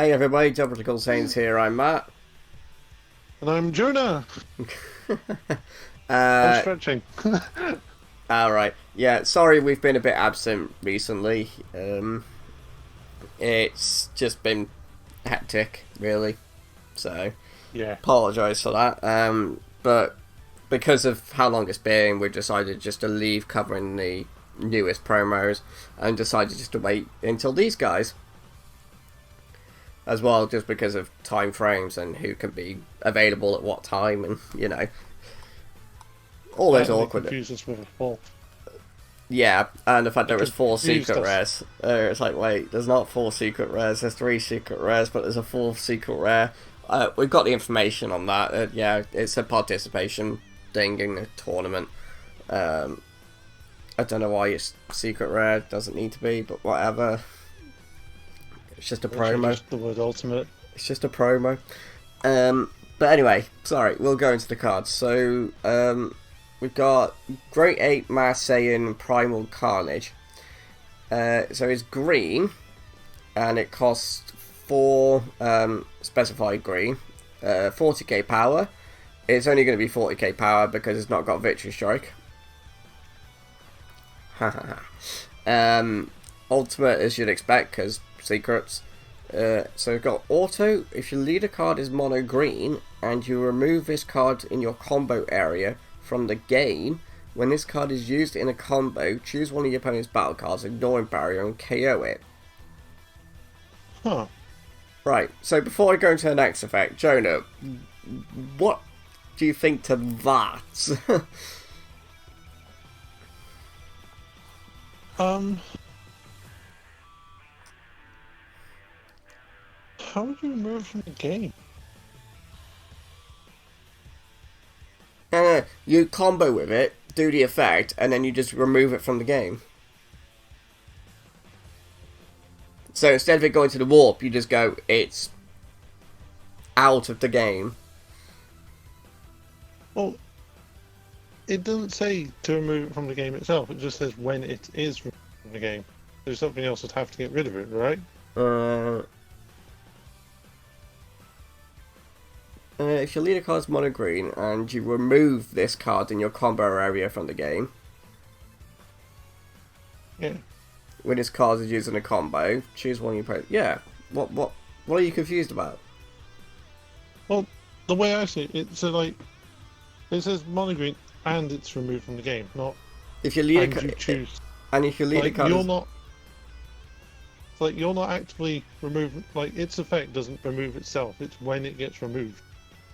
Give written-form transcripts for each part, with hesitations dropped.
Hey everybody, Britical Saiyans here, I'm Matt. And I'm Jonah. I'm uh, stretching. alright, yeah, sorry we've been a bit absent recently. It's just been hectic, really, so Yeah. apologise for that. But because of how long it's been, we've decided just to leave covering the newest promos and decided just to wait until these guys. As well, just because of time frames and who can be available at what time, and all those They awkward. confused us with a four. Yeah, and the fact there was four Confused secret us. rares. It's like, wait, there's not four secret rares. There's three secret rares, but there's a fourth secret rare. We've got the information on that. Yeah, it's a participation thing in the tournament. I don't know why it's secret rare. Doesn't need to be, but whatever. It's just a promo. Just the word ultimate. It's just a promo. But anyway, sorry, we'll go into the cards. So, we've got Great Ape, Mass Saiyan, Primal Carnage. So it's green, and it costs 4 specified green, 40k power. It's only going to be 40k power because it's not got Victory Strike. Ultimate, as you'd expect, because secrets. So we've got auto. If your leader card is mono green and you remove this card in your combo area from the game, when this card is used in a combo, choose one of your opponent's battle cards, ignoring barrier, and KO it. Huh. Right, so before I go into the next effect, Jonah, what do you think to that? Um. How would you remove from the game? You combo with it, do the effect, and then you just remove it from the game. So instead of it going to the warp, you just go, it's out of the game. Well, it doesn't say to remove it from the game itself. It just says when it is removed from the game. So something else would have to get rid of it, right? If your leader card is mono green and you remove this card in your combo area from the game, Yeah. when this card is used in a combo, choose one you play. Yeah. What are you confused about? Well, the way I see it, it's like it says mono green and it's removed from the game, not If your leader and you choose. and if your leader Like card you're is, not. It's like you're not actively removing. Like its effect doesn't remove itself. It's when it gets removed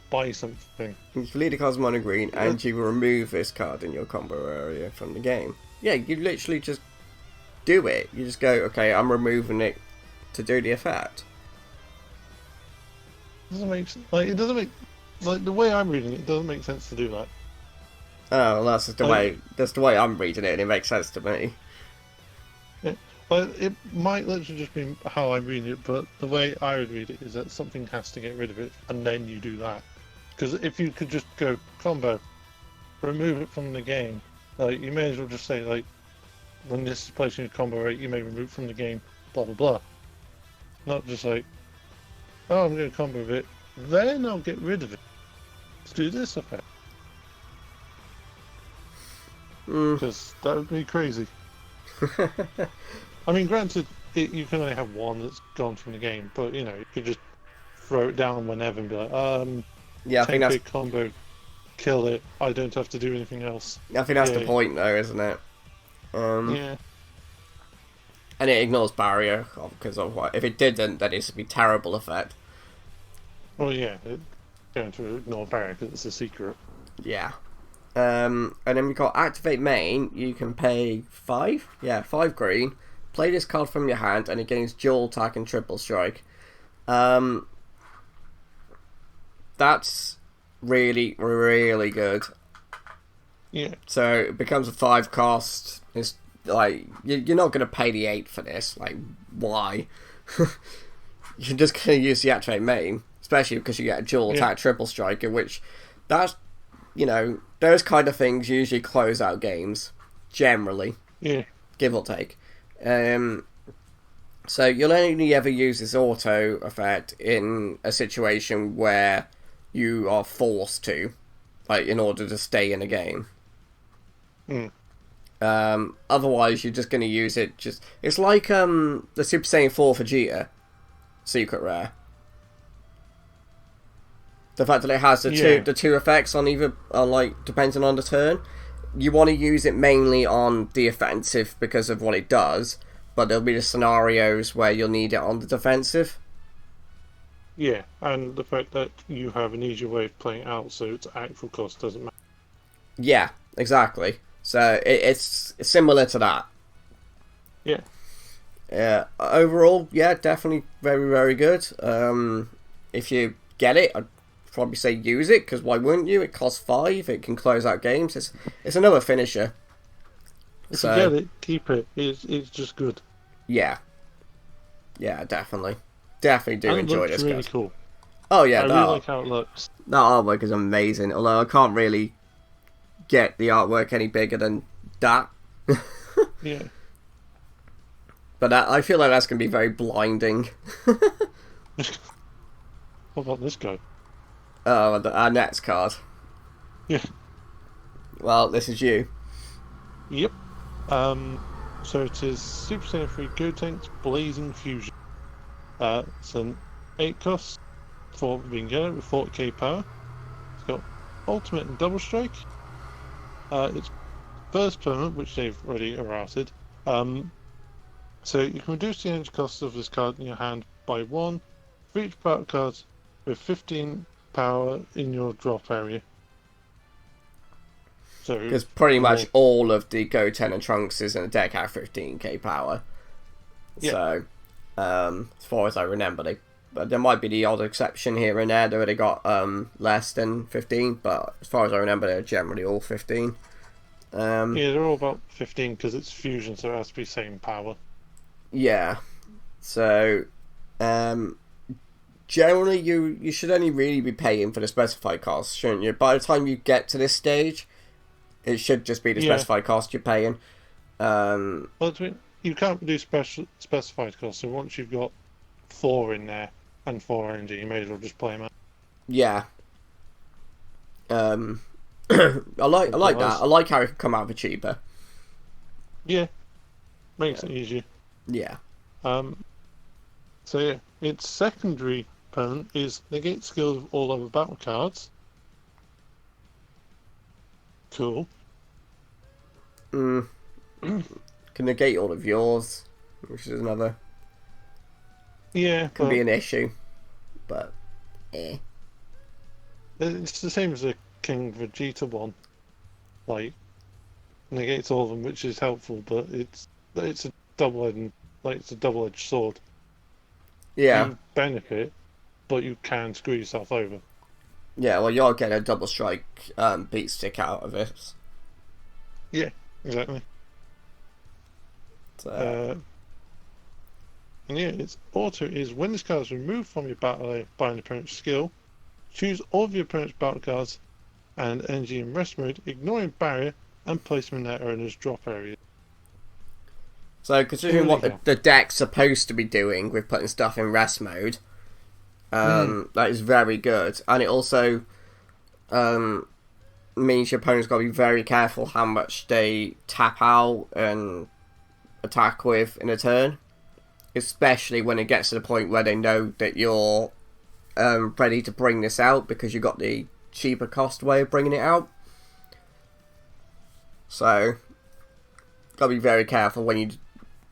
by something. if your leader card is mono green and you remove this card in your combo area from the game, yeah, you literally just do it. You just go, okay, I'm removing it to do the effect. Doesn't make like it doesn't make like the way I'm reading it doesn't make sense to do that. Oh, well, that's just the way. That's the way I'm reading it, and it makes sense to me. Yeah. But it might literally just be how I'm reading it. But the way I would read it is that something has to get rid of it, and then you do that. Because if you could just go combo, remove it from the game, like you may as well just say like, when this is placed in your combo rate, you may remove it from the game, blah blah blah. Not just like, oh, I'm going to combo with it, then I'll get rid of it to do this effect. Because that would be crazy. I mean, granted, you can only have one that's gone from the game, but you know, you could just throw it down whenever and be like, Yeah, I think that's 10k combo, kill it. I don't have to do anything else. the point, though, isn't it? Yeah. And it ignores barrier because of what? If it didn't, then it'd be terrible effect. Well, yeah, it's going to ignore barrier because it's a secret. Yeah. And then we've got activate main. You can pay 5. Yeah, 5 green. Play this card from your hand, and it gains dual attack and triple strike. That's really, really good. Yeah. So it becomes a 5 cost. It's like you're not going to pay the 8 for this. Like, why? You're just going to use the activate main, especially because you get a dual attack triple striker, which that's, you know, those kind of things usually close out games, generally. Yeah. Give or take. So you'll only ever use this auto effect in a situation where you are forced to, like in order to stay in a game. Mm. Otherwise, you're just going to use it. It's like the Super Saiyan 4 Vegeta secret rare. The fact that it has the two effects on either, like depending on the turn. You want to use it mainly on the offensive because of what it does, but there'll be the scenarios where you'll need it on the defensive. Yeah, and the fact that you have an easier way of playing it out, so its actual cost doesn't matter. Yeah, exactly. So it's similar to that. Yeah. Overall, yeah, definitely very, very good. If you get it, I'd probably say use it, because why wouldn't you? It costs 5. It can close out games. It's another finisher. If you get it, keep it. It's just good. Yeah, definitely do and enjoy it looks this. Really cool. Oh yeah, I really like how it looks. That artwork is amazing. Although I can't really get the artwork any bigger than that. Yeah. But I feel like that's going to be very blinding. What about this guy? Oh, our next card. Yeah. Well, this is you. Yep. So it is Super Saiyan 3 Gotenks Blazing Fusion. It's an 8 cost for being yellow with 40k power. It's got Ultimate and Double Strike. It's first permanent, which they've already errated. So you can reduce the energy cost of this card in your hand by 1 for each battle card with 15 power in your drop area. So because pretty much all of the Goten and Trunks in the deck have 15k power. Yeah. So, as far as I remember, but there might be the odd exception here and there. They already got less than 15, but as far as I remember, they're generally all 15. Yeah, they're all about 15 because it's fusion, so it has to be same power. Yeah. So, generally, you should only really be paying for the specified cost, shouldn't you? By the time you get to this stage, it should just be the specified cost you're paying. Well, you can't do specified cost, so once you've got 4 in there and 4 energy, you may as well just play them out. Yeah. I like that. I like how it can come out for cheaper. Yeah. Makes it easier. Yeah. So yeah, its secondary permanent is negate skills of all other battle cards. Cool. Can negate all of yours, which is another. Yeah. Can be an issue, but it's the same as the King Vegeta one. Like negates all of them, which is helpful, but it's a double-edged sword. Yeah. You benefit, but you can screw yourself over. Yeah, well, you're getting a double strike beat stick out of it. Yeah, exactly. So. And yeah, its auto is when this card is removed from your battle area by an opponent's skill, choose all of your opponent's battle cards and energy in rest mode, ignoring barrier, and place them in their owner's drop area. So, considering what the deck's supposed to be doing with putting stuff in rest mode, that is very good. And it also means your opponent's got to be very careful how much they tap out and attack with in a turn. Especially when it gets to the point where they know that you're ready to bring this out because you got the cheaper cost way of bringing it out. So, got to be very careful when you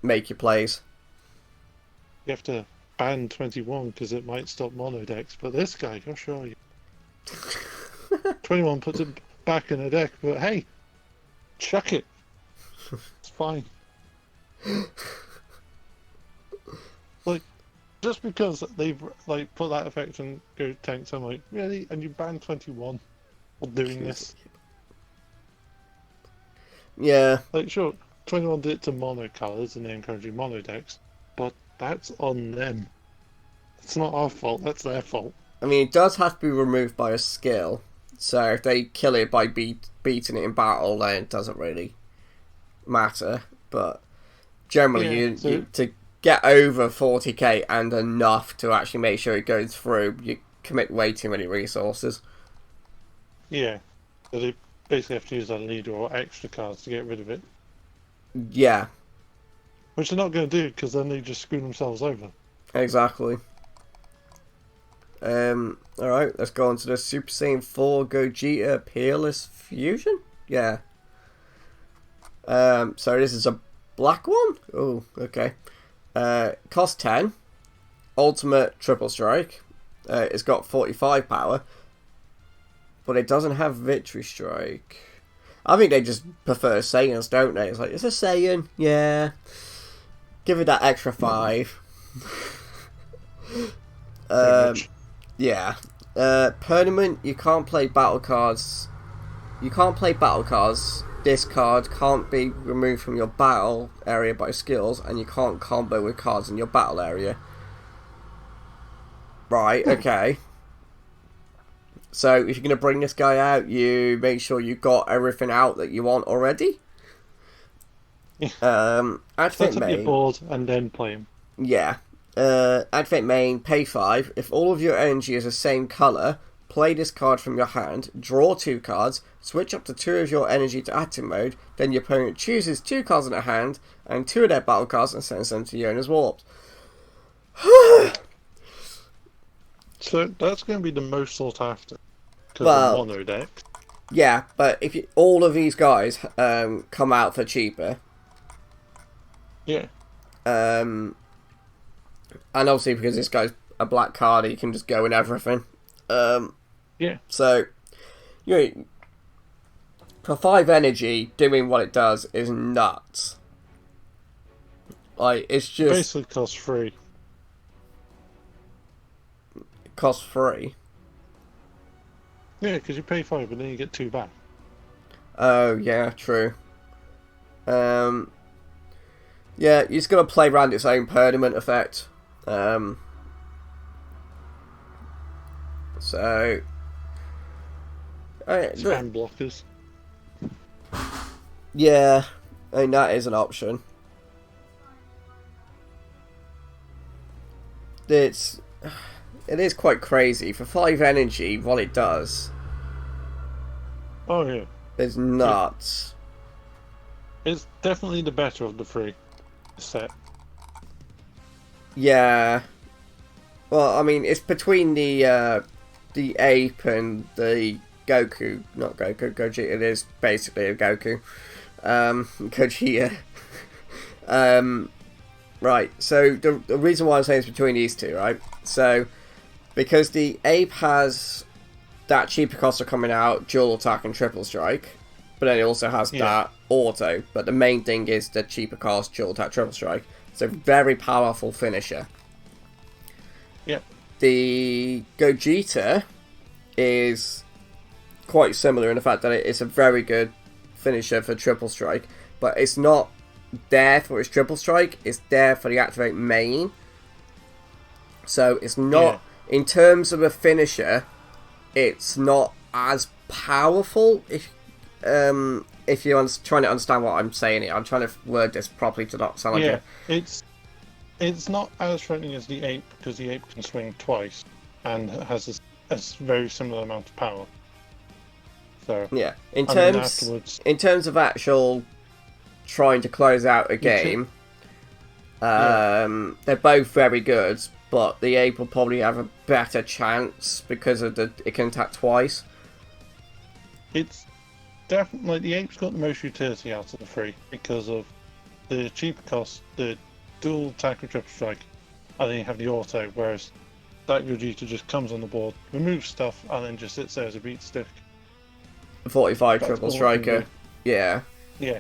make your plays. You have to ban 21 because it might stop mono decks, but this guy, I'll show you. 21 puts it back in the deck, but hey, chuck it. It's fine. Like, just because they've put that effect on Go Tanks, I'm like, really? And you ban 21 for doing this? Yeah. Like, sure, 21 did it to mono colours and they're encouraging mono decks, but that's on them. It's not our fault, that's their fault. I mean, it does have to be removed by a skill, so if they kill it by beating it in battle, then it doesn't really matter. But generally, to get over 40k and enough to actually make sure it goes through, you commit way too many resources. Yeah. So they basically have to use a leader or extra cards to get rid of it. Yeah. Which they're not going to do, because then they just screw themselves over. Exactly. Alright, let's go on to the Super Saiyan 4 Gogeta Peerless Fusion? Yeah. So this is a black one? Oh, okay. Cost 10. Ultimate Triple Strike. It's got 45 power. But it doesn't have Victory Strike. I think they just prefer Saiyans, don't they? It's like, it's a Saiyan, yeah. Give it that extra 5. Yeah. Permanent, you can't play battle cards. You can't play battle cards. This card can't be removed from your battle area by skills, and you can't combo with cards in your battle area. Right, okay. So, if you're going to bring this guy out, you make sure you got everything out that you want already. Activate Set up your main. board and then play him. Yeah. Activate main, pay 5. If all of your energy is the same colour, play this card from your hand, draw 2 cards, switch up to 2 of your energy to active mode, then your opponent chooses 2 cards in their hand, and 2 of their battle cards and sends them to Yona's Warps. So that's going to be the most sought after. Because Well, of mono deck. Yeah, but if all of these guys come out for cheaper, Yeah. and obviously because this guy's a black card, he can just go in everything. Yeah. So, you know, for 5 energy, doing what it does is nuts. Like, it's just... Basically costs 3. It costs 3. Yeah, because you pay 5 and then you get 2 back. Oh, yeah, true. Yeah, you just gotta play around its own permanent effect. So... Spam blockers. Yeah, I mean, that is an option. It is quite crazy. For 5 energy, what it does Oh yeah. is nuts. It's definitely the better of the 3 set. Yeah. Well, I mean, it's between the ape and the Goku. Not Goku, Gogeta. It is basically a Goku. Gogeta. Right, so the reason why I'm saying it's between these two, right? So, because the ape has that cheaper cost coming out, dual attack and triple strike, but then it also has that auto, but the main thing is the cheaper cost, dual attack, triple strike. It's a very powerful finisher. Yeah. The Gogeta is quite similar in the fact that it's a very good finisher for triple strike, but it's not there for its triple strike, it's there for the activate main. So it's not, in terms of a finisher, it's not as powerful. If you're trying to understand what I'm saying here, I'm trying to word this properly to not sound like it's not as threatening as the ape, because the ape can swing twice and has a very similar amount of power. So yeah, in terms of actual trying to close out a game, they're both very good, but the ape will probably have a better chance because of it can attack twice. It's definitely the ape's got the most utility out of the 3 because of the cheaper cost, the dual attack and triple strike, and then you have the auto, whereas that Gogeta just comes on the board, removes stuff, and then just sits there as a beat stick. 45 triple striker, yeah. Yeah,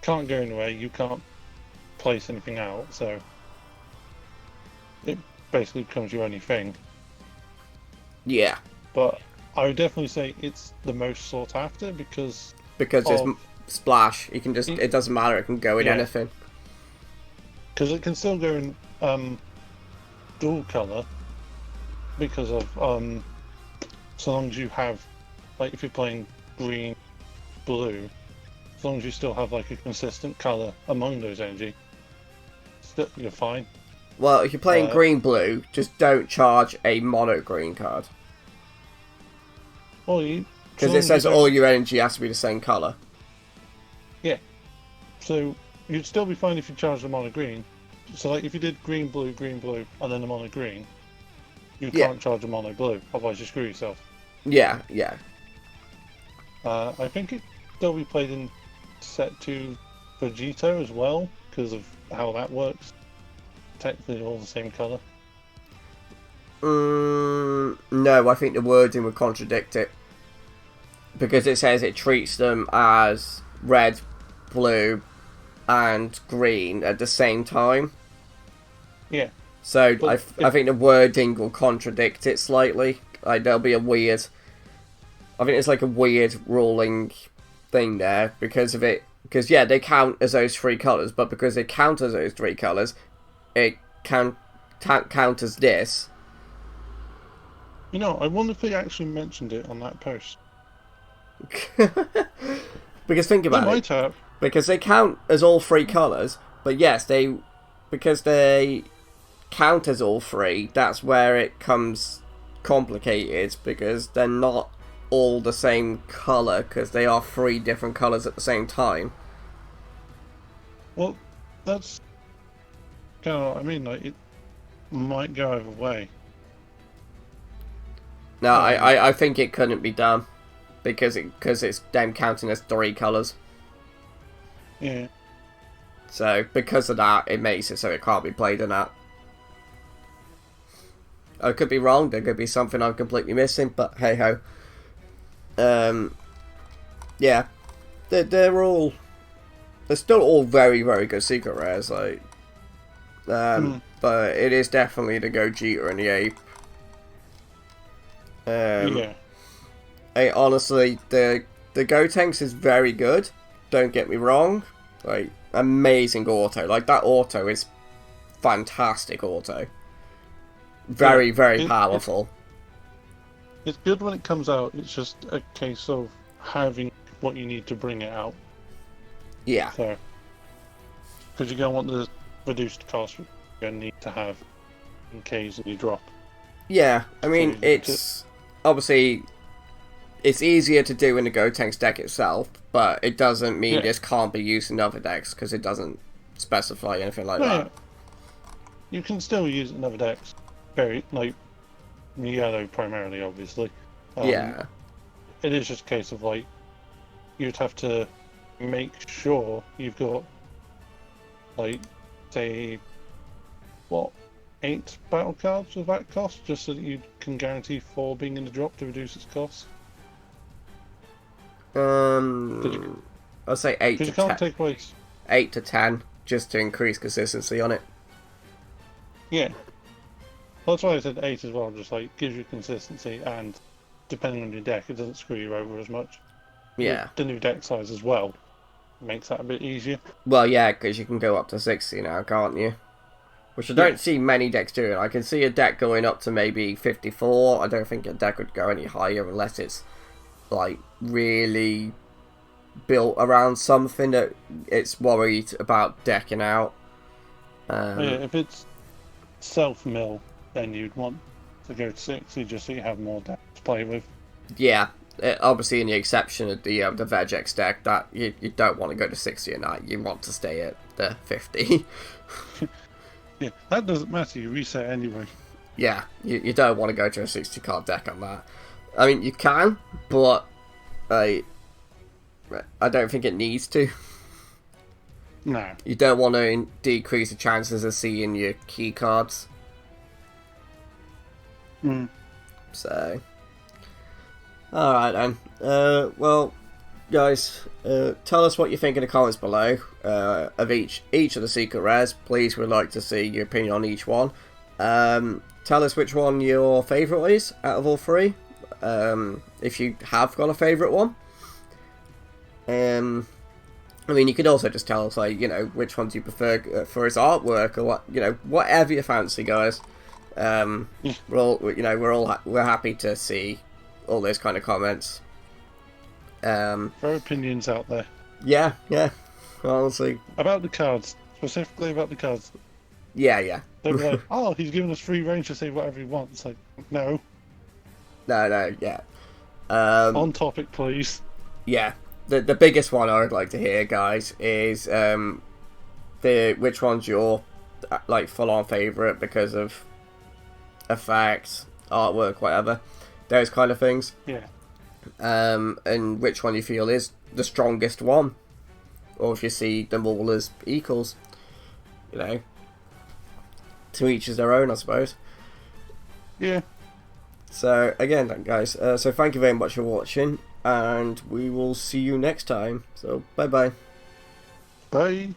can't go anywhere, you can't place anything out, so it basically becomes your only thing. Yeah. But I would definitely say it's the most sought after because it's splash. You can just, it doesn't matter, it can go in anything. Because it can still go in dual colour because of so long as you have, like if you're playing green, blue, as long as you still have like a consistent colour among those energy, you're fine. Well, if you're playing green-blue, just don't charge a mono-green card. Well, because it says all your energy has to be the same colour. Yeah. So you'd still be fine if you charged the mono green. So like if you did green, blue, and then the mono green, you can't charge a mono blue, otherwise you screw yourself. Yeah, yeah. I think it still be played in set 2 Vegito as well, because of how that works. Technically all the same colour. No, I think the wording would contradict it. Because it says it treats them as red, blue, and green at the same time. Yeah. So I think the wording will contradict it slightly. Like there'll be a weird... I think it's like a weird ruling thing there because of it. Because yeah, they count as those 3 colours, but because they count as those 3 colours, it can count as this. You know, I wonder if they actually mentioned it on that post. Because think about it. Have. Because they count as all 3 colours, but yes, because they count as all 3, that's where it comes complicated, because they're not all the same colour, because they are 3 different colours at the same time. Well, that's kind of what I mean, like, it might go either way. No, I think it couldn't be done, because it's them counting as 3 colours. Yeah. So, because of that, it makes it so it can't be played in that. I could be wrong, there could be something I'm completely missing, but hey ho. Yeah. They're still all very, very good secret rares, like. But it is definitely the Gogeta and the Ape. Yeah. Honestly, the Gotenks is very good. Don't get me wrong. Like, amazing auto. Like, that auto is fantastic auto. Very, very powerful. It's good when it comes out. It's just a case of having what you need to bring it out. Yeah. So, because you're going to want the reduced cost you're going to need to have in case you drop. Yeah, I mean, so it's... Obviously, it's easier to do in the Gotenks deck itself, but it doesn't mean this can't be used in other decks, because it doesn't specify anything like that. You can still use it in other decks. Very, like, yellow primarily, obviously. Yeah. It is just a case of, like, you'd have to make sure you've got, like, say, what, 8 battle cards with that cost, just so that you can guarantee 4 being in the drop to reduce its cost? I'll say 8 to 10. You can't take away... 8 to 10, just to increase consistency on it. Yeah. Well, that's why I said 8 as well, just like, gives you consistency, and depending on your deck, it doesn't screw you over as much. Yeah. The new deck size as well makes that a bit easier. Well, yeah, because you can go up to 60 now, can't you? Which I don't see many decks doing. I can see a deck going up to maybe 54. I don't think a deck would go any higher unless it's, like, really built around something that it's worried about decking out. Yeah, if it's self-mill, then you'd want to go to 60 just so you have more decks to play with. Yeah, obviously in the exception of the Vegex deck, that you don't want to go to 60 or not. You want to stay at the 50. Yeah, that doesn't matter, you reset anyway. Yeah, you don't want to go to a 60 card deck on that. I mean, you can, but I don't think it needs to. No. You don't want to decrease the chances of seeing your key cards. So, alright then. Well, guys, tell us what you think in the comments below of each of the secret rares. Please, we'd like to see your opinion on each one. Tell us which one your favourite is out of all 3. If you have got a favourite one. I mean, you could also just tell us, like, you know, which ones you prefer for his artwork, or what, you know, whatever you fancy, guys. We're happy to see all those kind of comments. Throw opinions out there. Yeah, honestly. About the cards, specifically about the cards. Yeah. They'll be like, oh, he's given us free range to say whatever he wants. Like, no. No, yeah. On topic, please. Yeah. The biggest one I would like to hear, guys, is which one's your like full on favourite because of effects, artwork, whatever, those kind of things. Yeah. And which one you feel is the strongest one, or if you see them all as equals, you know, to each is their own, I suppose. Yeah. So again, guys, so thank you very much for watching, and we will see you next time. So bye. Bye.